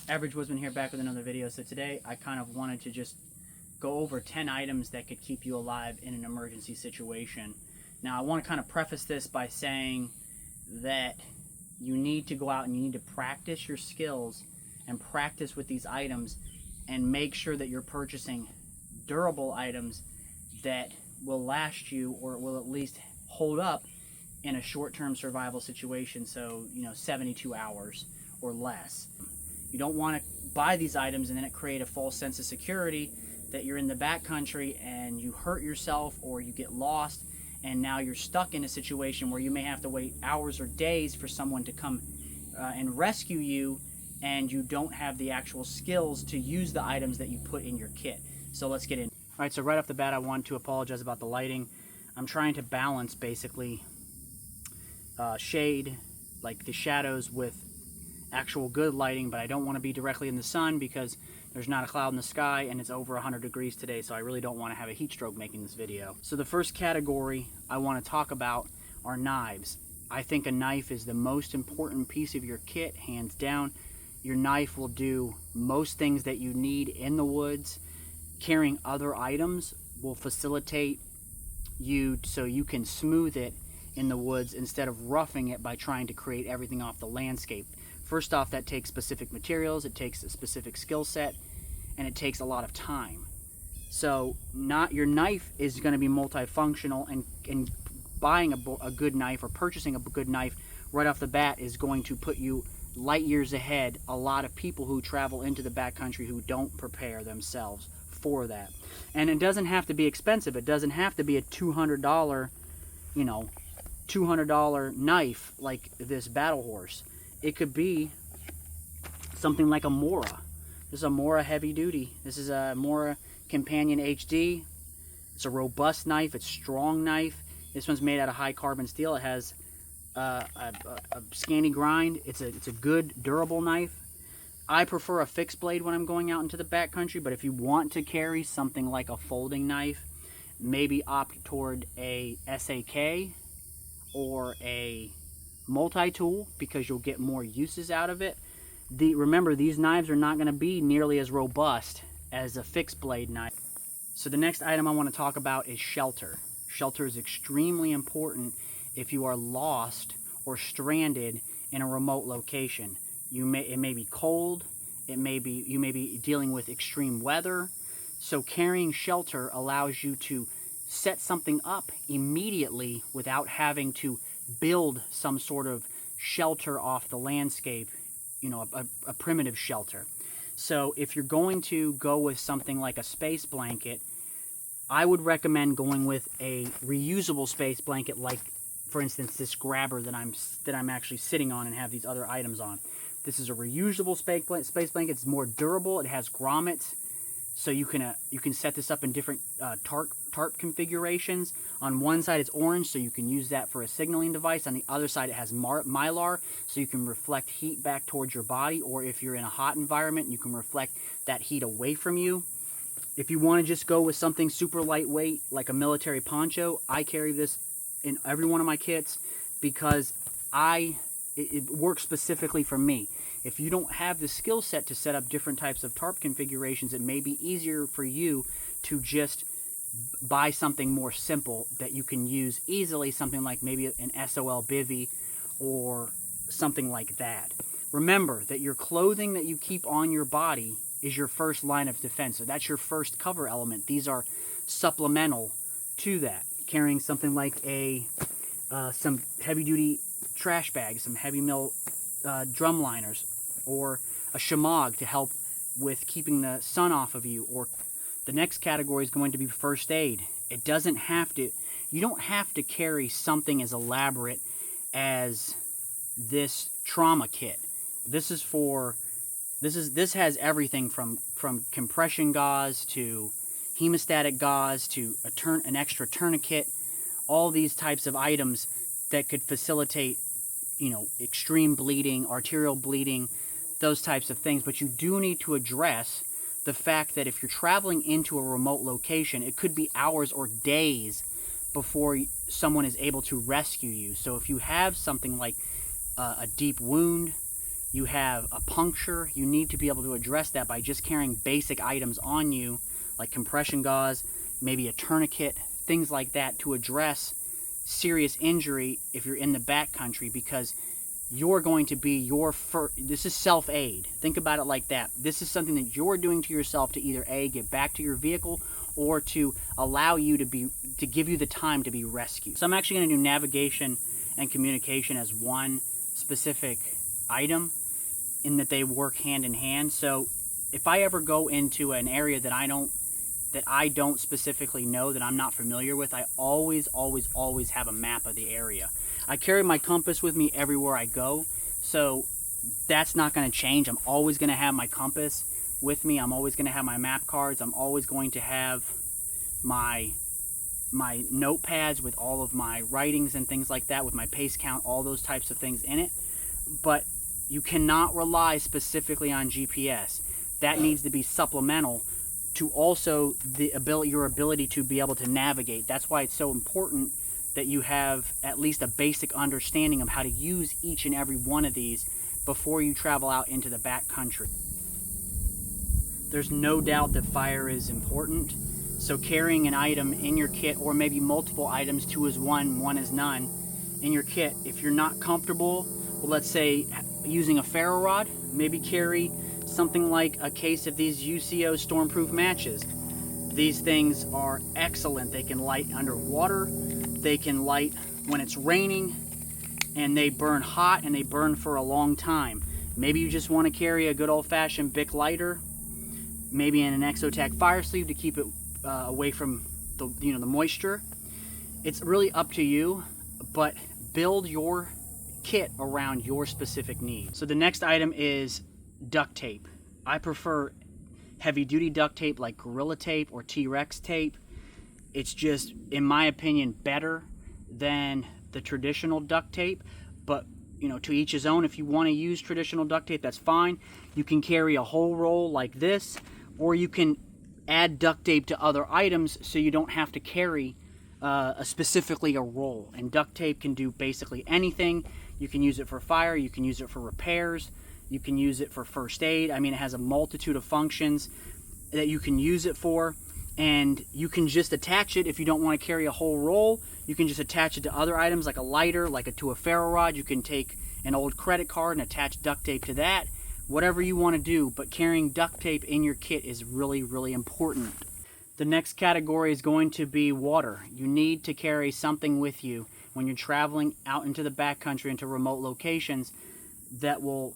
Average Woodsman here, back with another video. So today I kind of wanted to just go over 10 items that could keep you alive in an emergency situation. Now I want to kind of preface this by saying that you need to go out and you need to practice your skills and practice with these items and make sure that you're purchasing durable items that will last you, or will at least hold up in a short-term survival situation. So, 72 hours or less. You don't want to buy these items and then it create a false sense of security that you're in the backcountry and you hurt yourself or you get lost, and now you're stuck in a situation where you may have to wait hours or days for someone to come and rescue you, and you don't have the actual skills to use the items that you put in your kit. So let's get in. All right, so right off the bat I want to apologize about the lighting. I'm trying to balance basically shade, like the shadows, with actual good lighting, but I don't want to be directly in the sun because there's not a cloud in the sky and it's over 100 degrees today, so I really don't want to have a heat stroke making this video. So the first category I want to talk about are knives. I think a knife is the most important piece of your kit, hands down. Your knife will do most things that you need in the woods. Carrying other items will facilitate you so you can smooth it in the woods instead of roughing it by trying to create everything off the landscape. First off, that takes specific materials, it takes a specific skill set, and it takes a lot of time. So your knife is going to be multifunctional, and buying a good knife or purchasing a good knife right off the bat is going to put you light years ahead a lot of people who travel into the backcountry who don't prepare themselves for that. And it doesn't have to be expensive. It doesn't have to be a $200, $200 knife like this Battle Horse. It could be something like a Mora. This is a Mora heavy duty. This is a Mora Companion HD. It's a robust knife. It's a strong knife. This one's made out of high carbon steel. It has a scanty grind. It's a good durable knife. I prefer a fixed blade when I'm going out into the backcountry, but if you want to carry something like a folding knife, maybe opt toward a SAK or a multi-tool because you'll get more uses out of it. Remember, these knives are not going to be nearly as robust as a fixed blade knife. So the next item I want to talk about is shelter. Shelter is extremely important if you are lost or stranded in a remote location. It may be cold, you may be dealing with extreme weather. So carrying shelter allows you to set something up immediately without having to build some sort of shelter off the landscape, a primitive shelter. So if you're going to go with something like a space blanket, I would recommend going with a reusable space blanket, like, for instance, this grabber that I'm actually sitting on and have these other items on. This is a reusable space blanket. It's more durable. It has grommets, so you can set this up in different tarp configurations. On one side it's orange, so you can use that for a signaling device. On the other side it has mylar, so you can reflect heat back towards your body, or if you're in a hot environment, you can reflect that heat away from you. If you want to just go with something super lightweight like a military poncho, I carry this in every one of my kits because it works specifically for me. If you don't have the skill set to set up different types of tarp configurations, it may be easier for you to just buy something more simple that you can use easily, something like maybe an SOL bivvy or something like that. Remember that your clothing that you keep on your body is your first line of defense, so that's your first cover element. These are supplemental to that. Carrying something like some heavy-duty trash bags, some heavy mill drum liners, or a shamog to help with keeping the sun off of you. Or the next category is going to be first aid. You don't have to carry something as elaborate as this trauma kit. This has everything from compression gauze to hemostatic gauze to an extra tourniquet, all these types of items that could facilitate extreme bleeding, arterial bleeding, those types of things. But you do need to address the fact that if you're traveling into a remote location, it could be hours or days before someone is able to rescue you. So if you have something like a deep wound, you have a puncture, you need to be able to address that by just carrying basic items on you, like compression gauze, maybe a tourniquet, things like that, to address serious injury if you're in the backcountry, because you're going to be your first. This is self-aid. Think about it like that. This is something that you're doing to yourself to either A, get back to your vehicle, or to allow you to give you the time to be rescued. So I'm actually going to do navigation and communication as one specific item, in that they work hand in hand. So if I ever go into an area that I don't specifically know, that I'm not familiar with, I always have a map of the area. I carry my compass with me everywhere I go, so that's not going to change. I'm always going to have my compass with me. I'm always going to have my map cards. I'm always going to have my notepads with all of my writings and things like that, with my pace count, all those types of things in it. But you cannot rely specifically on GPS. That needs to be supplemental to also your ability to be able to navigate. That's why it's so important that you have at least a basic understanding of how to use each and every one of these before you travel out into the backcountry. There's no doubt that fire is important, so carrying an item in your kit, or maybe multiple items, 2 is 1, 1 is none, in your kit, if you're not comfortable, well, let's say using a ferro rod, maybe carry something like a case of these UCO stormproof matches. These things are excellent. They can light underwater, they can light when it's raining, and they burn hot and they burn for a long time. Maybe you just want to carry a good old-fashioned Bic lighter, maybe in an Exotac fire sleeve to keep it away from the moisture. It's really up to you, but build your kit around your specific needs. So the next item is duct tape. I prefer heavy duty duct tape like Gorilla Tape or T-Rex tape. It's just, in my opinion, better than the traditional duct tape, but to each his own. If you want to use traditional duct tape, that's fine. You can carry a whole roll like this, or you can add duct tape to other items so you don't have to carry specifically a roll. And duct tape can do basically anything. You can use it for fire, you can use it for repairs, you can use it for first aid. I mean, it has a multitude of functions that you can use it for, and you can just attach it. If you don't want to carry a whole roll, you can just attach it to other items like a lighter, to a ferro rod. You can take an old credit card and attach duct tape to that. Whatever you want to do, but carrying duct tape in your kit is really, really important. The next category is going to be water. You need to carry something with you when you're traveling out into the backcountry, into remote locations, that will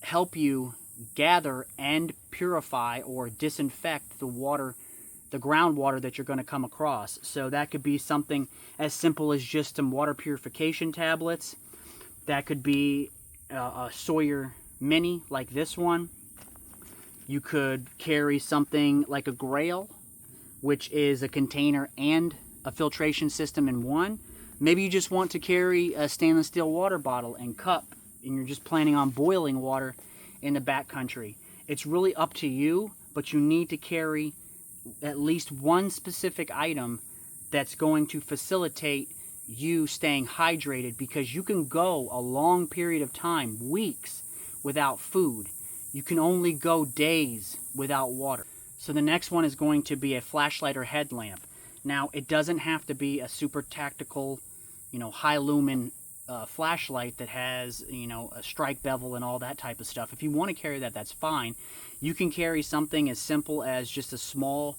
help you gather and purify or disinfect the water, the groundwater that you're going to come across. So that could be something as simple as just some water purification tablets. That could be a Sawyer Mini like this one. You could carry something like a Grail, which is a container and a filtration system in one. Maybe you just want to carry a stainless steel water bottle and cup, and you're just planning on boiling water in the backcountry. It's really up to you, but you need to carry at least one specific item that's going to facilitate you staying hydrated, because you can go a long period of time, weeks, without food. You can only go days without water. So the next one is going to be a flashlight or headlamp. Now, it doesn't have to be a super tactical, high lumen flashlight that has, a strike bevel and all that type of stuff. If you want to carry that, that's fine. You can carry something as simple as just a small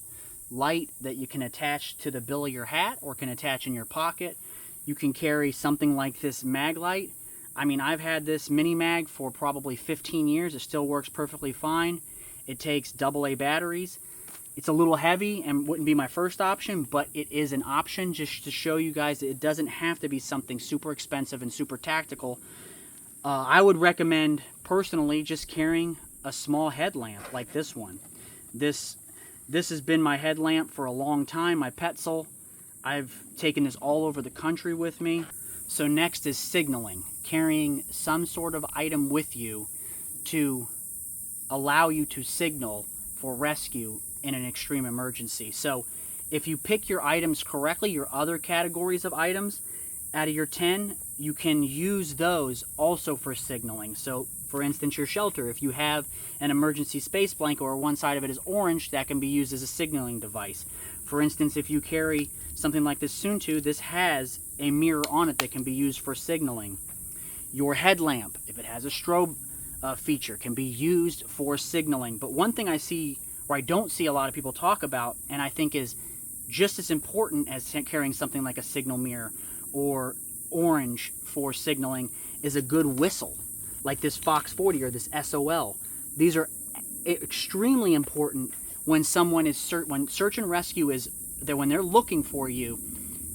light that you can attach to the bill of your hat or can attach in your pocket. You can carry something like this mag light. I mean, I've had this mini mag for probably 15 years. It still works perfectly fine. It takes AA batteries. It's a little heavy and wouldn't be my first option, but it is an option, just to show you guys that it doesn't have to be something super expensive and super tactical. I would recommend, personally, just carrying a small headlamp like this one. This has been my headlamp for a long time, my Petzl. I've taken this all over the country with me. So next is signaling, carrying some sort of item with you to allow you to signal for rescue in an extreme emergency. So if you pick your items correctly, your other categories of items, out of your 10, you can use those also for signaling. So For instance, your shelter. If you have an emergency space blanket or one side of it is orange, that can be used as a signaling device. For instance, if you carry something like this Suntu, this has a mirror on it that can be used for signaling. Your headlamp, if it has a strobe feature, can be used for signaling. But one thing I see, or I don't see a lot of people talk about, and I think is just as important as carrying something like a signal mirror or orange for signaling, is a good whistle, like this Fox 40 or this SOL. These are extremely important when someone is when search and rescue is there, when they're looking for you.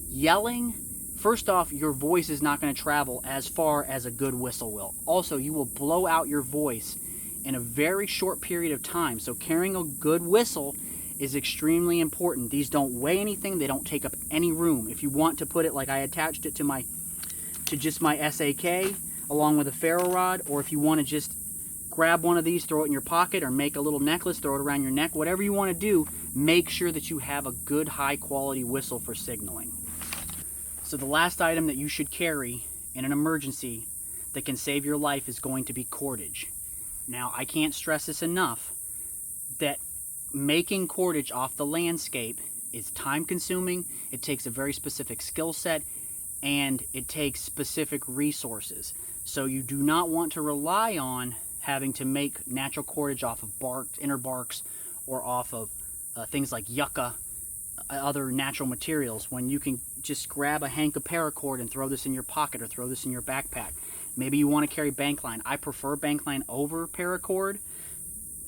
Yelling, first off, your voice is not going to travel as far as a good whistle will. Also, you will blow out your voice in a very short period of time. So carrying a good whistle is extremely important. These don't weigh anything. They don't take up any room. If you want to put it, like I attached it to just my SAK along with a ferro rod, or if you want to just grab one of these, throw it in your pocket, or make a little necklace, throw it around your neck, whatever you want to do, make sure that you have a good high quality whistle for signaling. So the last item that you should carry in an emergency that can save your life is going to be cordage. Now, I can't stress this enough, that making cordage off the landscape is time consuming, it takes a very specific skill set, and it takes specific resources. So you do not want to rely on having to make natural cordage off of inner barks, or off of things like yucca, other natural materials, when you can just grab a hank of paracord and throw this in your pocket or throw this in your backpack. Maybe you want to carry bank line. I prefer bank line over paracord.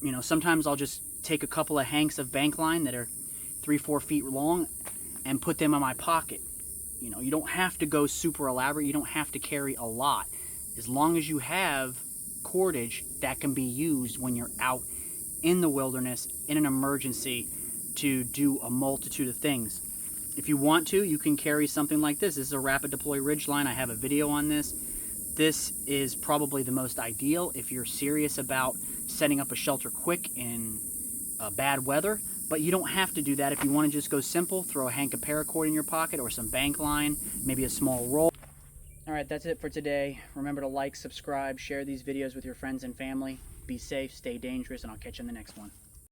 You know, sometimes I'll just take a couple of hanks of bank line that are 3-4 feet long and put them in my pocket. You know, you don't have to go super elaborate. You don't have to carry a lot. As long as you have cordage that can be used when you're out in the wilderness in an emergency to do a multitude of things. If you want to, you can carry something like this. This is a rapid deploy ridgeline. I have a video on this. This is probably the most ideal if you're serious about setting up a shelter quick in bad weather. But you don't have to do that. If you want to just go simple, throw a hank of paracord in your pocket or some bank line, maybe a small roll. All right, that's it for today. Remember to like, subscribe, share these videos with your friends and family. Be safe, stay dangerous, and I'll catch you in the next one.